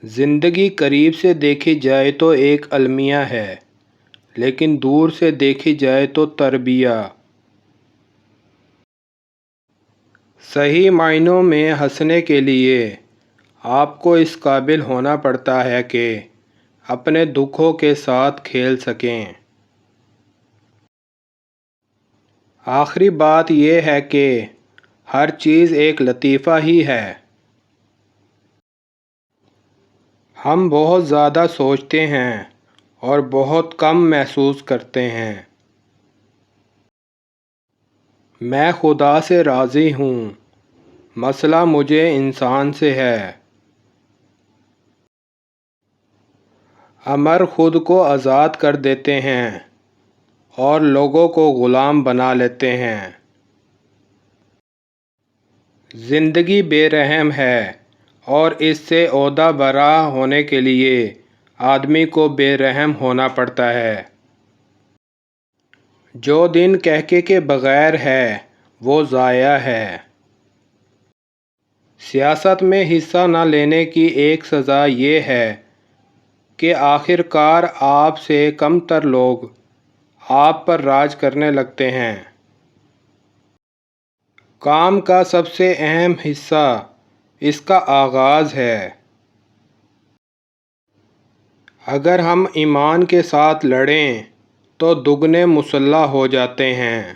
زندگی قریب سے دیکھی جائے تو ایک المیہ ہے، لیکن دور سے دیکھی جائے تو تربیہ۔ صحیح معنوں میں ہنسنے کے لیے آپ کو اس قابل ہونا پڑتا ہے کہ اپنے دکھوں کے ساتھ کھیل سکیں۔ آخری بات یہ ہے کہ ہر چیز ایک لطیفہ ہی ہے۔ ہم بہت زیادہ سوچتے ہیں اور بہت کم محسوس کرتے ہیں۔ میں خدا سے راضی ہوں، مسئلہ مجھے انسان سے ہے۔ امر خود کو آزاد کر دیتے ہیں اور لوگوں کو غلام بنا لیتے ہیں۔ زندگی بے رحم ہے اور اس سے عہدہ برا ہونے کے لیے آدمی کو بے رحم ہونا پڑتا ہے۔ جو دن کہکے کے بغیر ہے وہ ضائع ہے۔ سیاست میں حصہ نہ لینے کی ایک سزا یہ ہے کہ آخر کار آپ سے کم تر لوگ آپ پر راج کرنے لگتے ہیں۔ کام کا سب سے اہم حصہ اس کا آغاز ہے۔ اگر ہم ایمان کے ساتھ لڑیں تو دگنے مسلح ہو جاتے ہیں۔